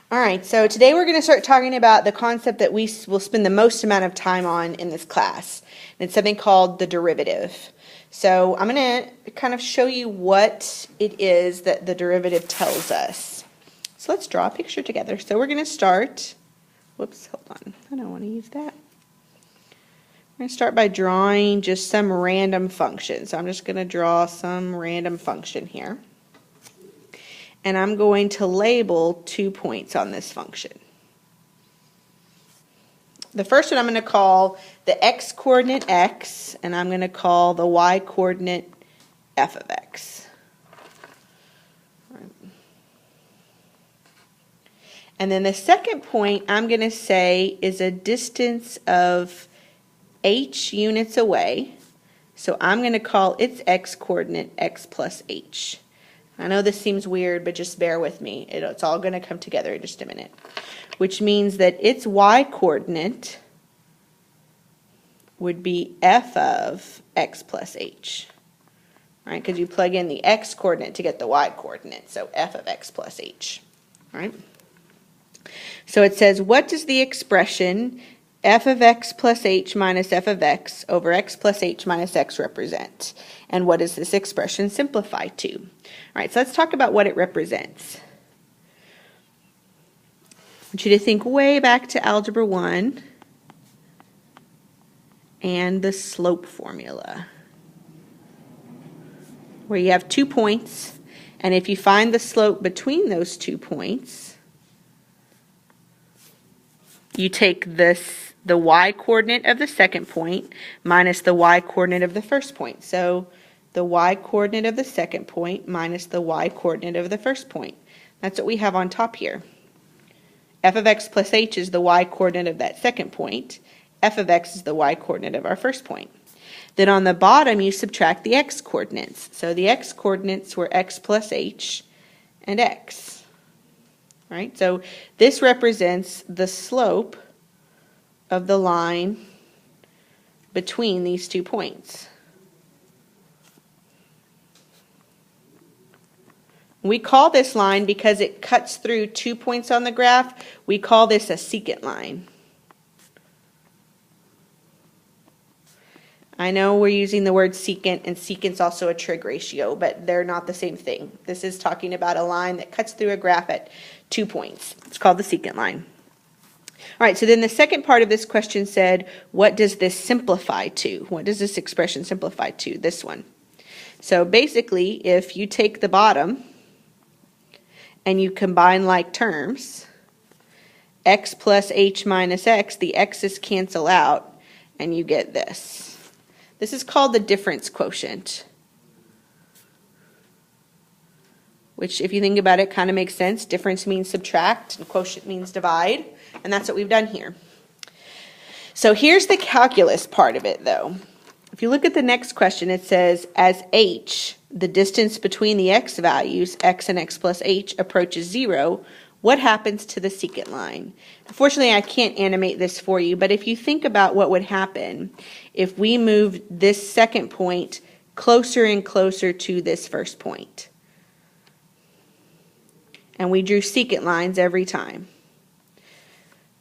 All right, so today we're going to start talking about the concept that we will spend the most amount of time on in this class. And it's something called the derivative. So I'm going to kind of show you what it is that the derivative tells us. So let's draw a picture together. So we're going to start, whoops, hold on, I don't want to use that. We're going to start by drawing just some random function. So I'm just going to draw some random function here. And I'm going to label 2 points on this function. The first one I'm going to call the x-coordinate x, and I'm going to call the y-coordinate f of x. And then the second point I'm going to say is a distance of h units away. So I'm going to call its x-coordinate x plus h. I know this seems weird, but just bear with me. It's all going to come together in just a minute. Which means that its y-coordinate would be f of x plus h. All right, because you plug in the x-coordinate to get the y-coordinate. So f of x plus h. All right. So it says, what does the expression f of x plus h minus f of x over x plus h minus x represent? And what does this expression simplify to? All right, so let's talk about what it represents. I want you to think way back to Algebra 1 and the slope formula, where you have 2 points, and if you find the slope between those 2 points, you take the y-coordinate of the second point minus the y-coordinate of the first point. So the y-coordinate of the second point minus the y-coordinate of the first point. That's what we have on top here. F of x plus h is the y-coordinate of that second point. F of x is the y-coordinate of our first point. Then on the bottom you subtract the x-coordinates. So the x-coordinates were x plus h and x. Right? So this represents the slope of the line between these 2 points. We call this line, because it cuts through 2 points on the graph, we call this a secant line. I know we're using the word secant, and secant's also a trig ratio, but they're not the same thing. This is talking about a line that cuts through a graph at 2 points. It's called the secant line. All right, so then the second part of this question said, what does this simplify to? What does this expression simplify to? This one. So basically, if you take the bottom and you combine like terms, x plus h minus x, the x's cancel out, and you get this. This is called the difference quotient, which, if you think about it, kind of makes sense. Difference means subtract, and quotient means divide, and that's what we've done here. So here's the calculus part of it, though. If you look at the next question, it says, as h, the distance between the x values, x and x plus h, approaches 0, what happens to the secant line? Unfortunately, I can't animate this for you, but if you think about what would happen if we moved this second point closer and closer to this first point, and we drew secant lines every time.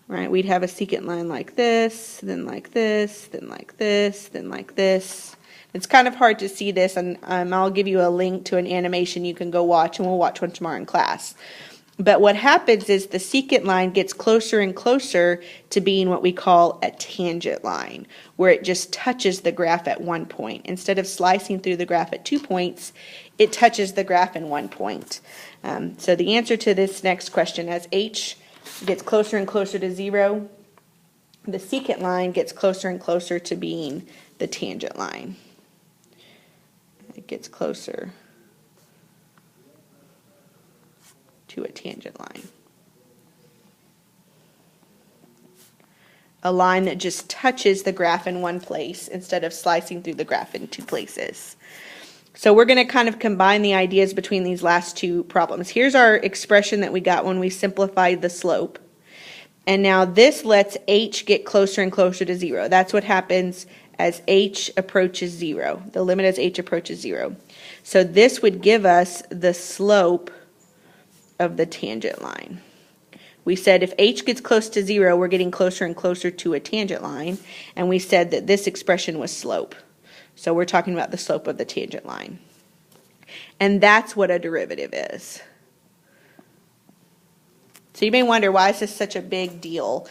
Right? We'd have a secant line like this, then like this, then like this, then like this. It's kind of hard to see this, and I'll give you a link to an animation you can go watch, and we'll watch one tomorrow in class. But what happens is the secant line gets closer and closer to being what we call a tangent line, where it just touches the graph at 1 point. Instead of slicing through the graph at 2 points, it touches the graph in 1 point. So the answer to this next question, as h gets closer and closer to 0, the secant line gets closer and closer to being the tangent line. It gets closer to a tangent line. A line that just touches the graph in one place instead of slicing through the graph in 2 places. So we're going to kind of combine the ideas between these last 2 problems. Here's our expression that we got when we simplified the slope. And now this lets h get closer and closer to 0. That's what happens as h approaches 0. The limit as h approaches 0. So this would give us the slope of the tangent line, We said if h gets close to 0, we're getting closer and closer to a tangent line, and we said that this expression was slope. So we're talking about the slope of the tangent line. And that's what a derivative is. So you may wonder, why is this such a big deal?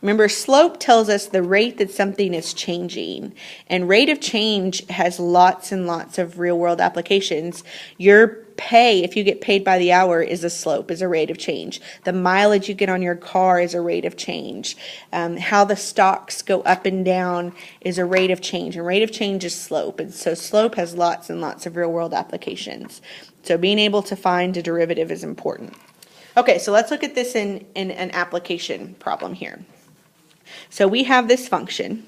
Remember, slope tells us the rate that something is changing. And rate of change has lots and lots of real-world applications. Your pay, if you get paid by the hour, is a slope, is a rate of change. The mileage you get on your car is a rate of change. How the stocks go up and down is a rate of change. And rate of change is slope. And so slope has lots and lots of real-world applications. So being able to find a derivative is important. Okay, so let's look at this in an application problem here. So we have this function,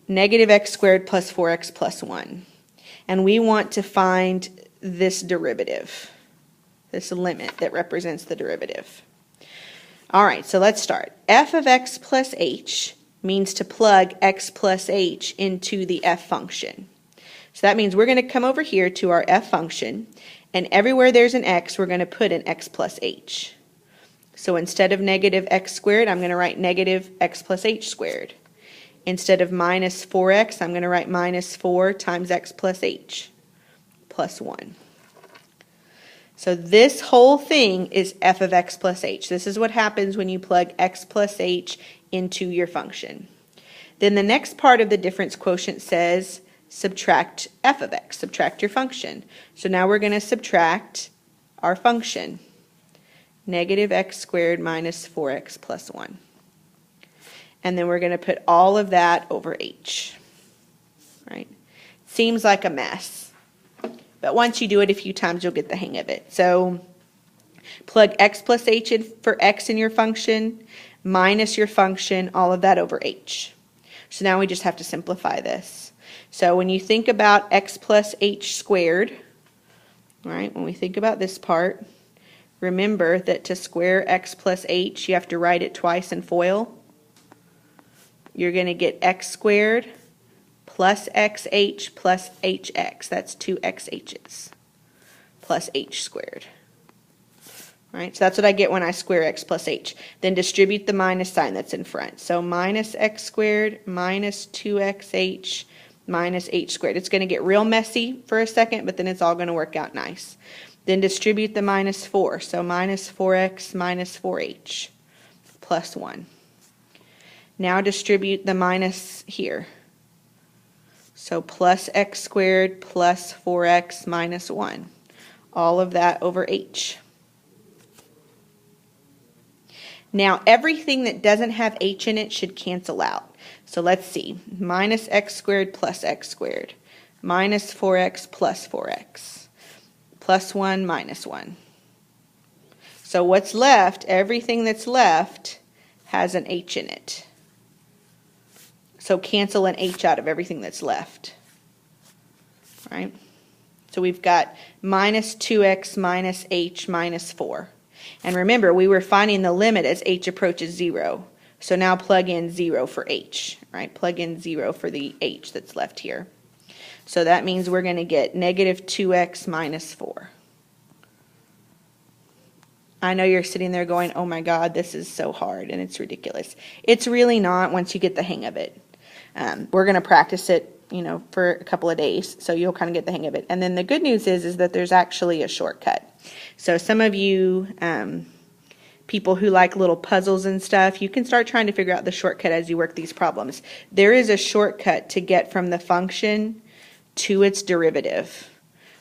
negative x squared plus 4x plus 1. And we want to find this derivative, this limit that represents the derivative. All right, so let's start. F of x plus h means to plug x plus h into the f function. So that means we're going to come over here to our f function, and everywhere there's an x, we're going to put an x plus h. So instead of negative x squared, I'm going to write negative x plus h squared. Instead of minus 4x, I'm going to write minus 4 times x plus h plus 1. So this whole thing is f of x plus h. This is what happens when you plug x plus h into your function. Then the next part of the difference quotient says subtract f of x, subtract your function. So now we're going to subtract our function, negative x squared minus 4x plus 1. And then we're going to put all of that over h. Right? Seems like a mess, but once you do it a few times, you'll get the hang of it. So plug x plus h in for x in your function, minus your function, all of that over h. So now we just have to simplify this. So when you think about x plus h squared, right, when we think about this part, remember that to square x plus h, you have to write it twice in FOIL. You're going to get x squared plus xh plus hx. That's 2xh's plus h squared. Right, so that's what I get when I square x plus h. Then distribute the minus sign that's in front. So minus x squared minus 2xh minus h squared. It's going to get real messy for a second, but then it's all going to work out nice. Then distribute the minus 4. So minus 4x minus 4h plus 1. Now distribute the minus here. So plus x squared plus 4x minus 1. All of that over h. Now everything that doesn't have h in it should cancel out. So let's see, minus x squared plus x squared, minus 4x plus 4x, plus 1 minus 1. So what's left, everything that's left has an h in it. So cancel an h out of everything that's left. Right? So we've got minus 2x minus h minus 4. And remember, we were finding the limit as h approaches 0. So now plug in 0 for h, right? Plug in 0 for the h that's left here. So that means we're going to get negative 2x minus 4. I know you're sitting there going, oh my God, this is so hard and it's ridiculous. It's really not once you get the hang of it. We're going to practice it, for a couple of days, so you'll kind of get the hang of it. And then the good news is that there's actually a shortcut. So some of you people who like little puzzles and stuff, you can start trying to figure out the shortcut as you work these problems. There is a shortcut to get from the function to its derivative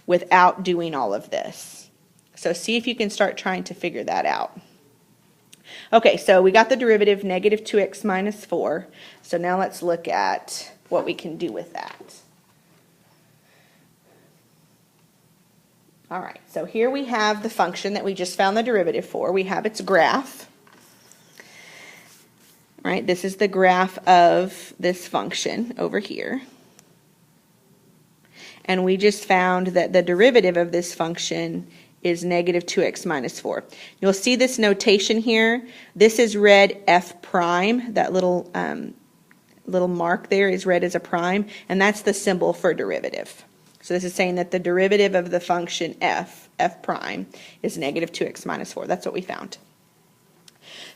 without doing all of this. So see if you can start trying to figure that out. Okay, so we got the derivative, negative 2x minus 4. So now let's look at what we can do with that. All right, so here we have the function that we just found the derivative for. We have its graph. Right, this is the graph of this function over here. And we just found that the derivative of this function is negative 2x minus 4. You'll see this notation here. This is read f prime. That little mark there is read as a prime, and that's the symbol for derivative. So this is saying that the derivative of the function f prime, is negative 2x minus 4. That's what we found.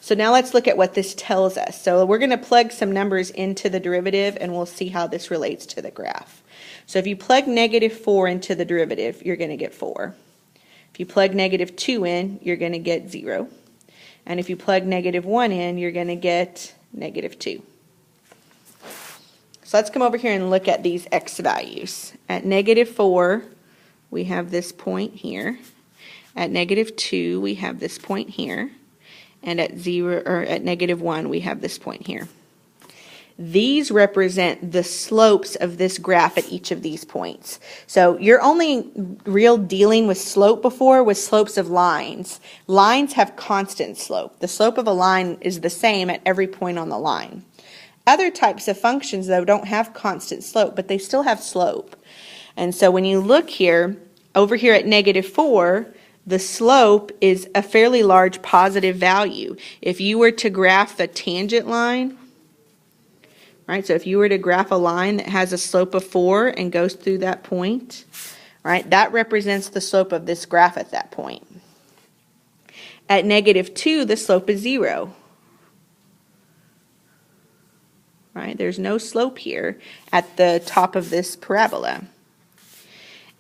So now let's look at what this tells us. So we're going to plug some numbers into the derivative, and we'll see how this relates to the graph. So if you plug -4 into the derivative, you're going to get 4. If you plug -2 in, you're going to get 0. And if you plug -1 in, you're going to get -2. So let's come over here and look at these x values. At -4, we have this point here. At -2, we have this point here. And at -1, we have this point here. These represent the slopes of this graph at each of these points. So your only real dealing with slope before was slopes of lines. Lines have constant slope. The slope of a line is the same at every point on the line. Other types of functions, though, don't have constant slope, but they still have slope. And so when you look here, over here at -4, the slope is a fairly large positive value. If you were to graph the tangent line, right, so if you were to graph a line that has a slope of 4 and goes through that point, right, that represents the slope of this graph at that point. At -2, the slope is 0. Right, there's no slope here at the top of this parabola.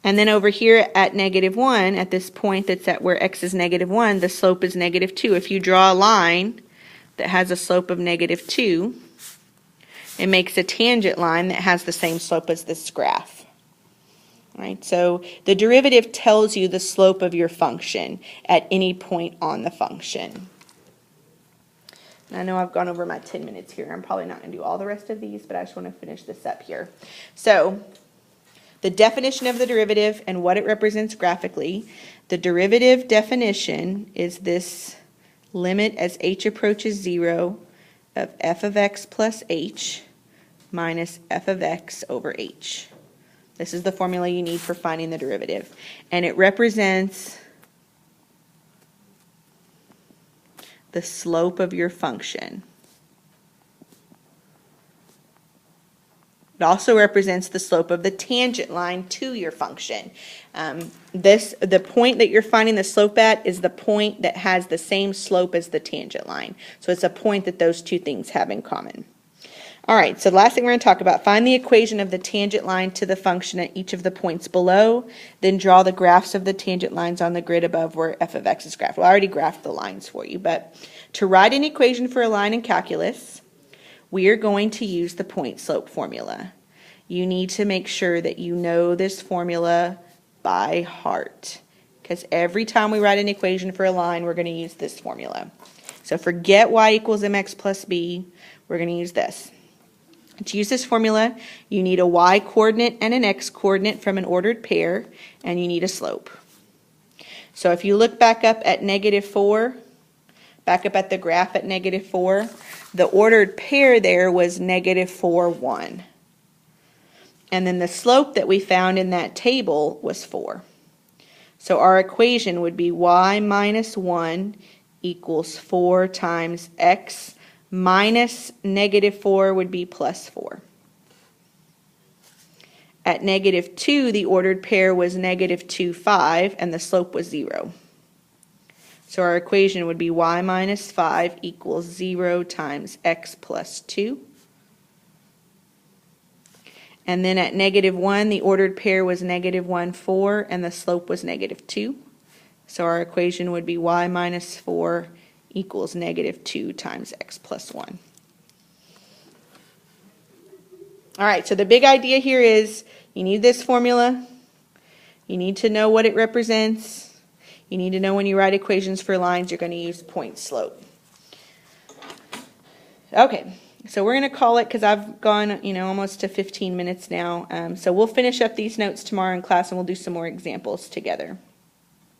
And then over here at -1, at this point that's at where x is -1, the slope is -2. If you draw a line that has a slope of -2, it makes a tangent line that has the same slope as this graph. Right, so the derivative tells you the slope of your function at any point on the function. I know I've gone over my 10 minutes here. I'm probably not going to do all the rest of these, but I just want to finish this up here. So the definition of the derivative and what it represents graphically. The derivative definition is this limit as h approaches 0 of f of x plus h minus f of x over h. This is the formula you need for finding the derivative. And it represents the slope of your function. It also represents the slope of the tangent line to your function. The point that you're finding the slope at is the point that has the same slope as the tangent line. So it's a point that those two things have in common. All right, so the last thing we're going to talk about, find the equation of the tangent line to the function at each of the points below, then draw the graphs of the tangent lines on the grid above where f of x is graphed. Well, I already graphed the lines for you, but to write an equation for a line in calculus, we are going to use the point slope formula. You need to make sure that you know this formula by heart, because every time we write an equation for a line, we're going to use this formula. So forget y equals mx plus b, we're going to use this. To use this formula, you need a y coordinate and an x coordinate from an ordered pair, and you need a slope. So if you look back up at -4, back up at the graph at -4, the ordered pair there was -4, 1. And then the slope that we found in that table was 4. So our equation would be y minus 1 equals 4 times x minus -4 would be plus 4. At -2, the ordered pair was -2, 5, and the slope was 0. So our equation would be y minus 5 equals 0 times x plus 2. And then at -1, the ordered pair was -1, 4, and the slope was -2. So our equation would be y minus 4 equals -2 times x plus 1. All right, so the big idea here is you need this formula. You need to know what it represents. You need to know when you write equations for lines, you're going to use point slope. Okay, so we're going to call it, because I've gone, almost to 15 minutes now. So we'll finish up these notes tomorrow in class, and we'll do some more examples together.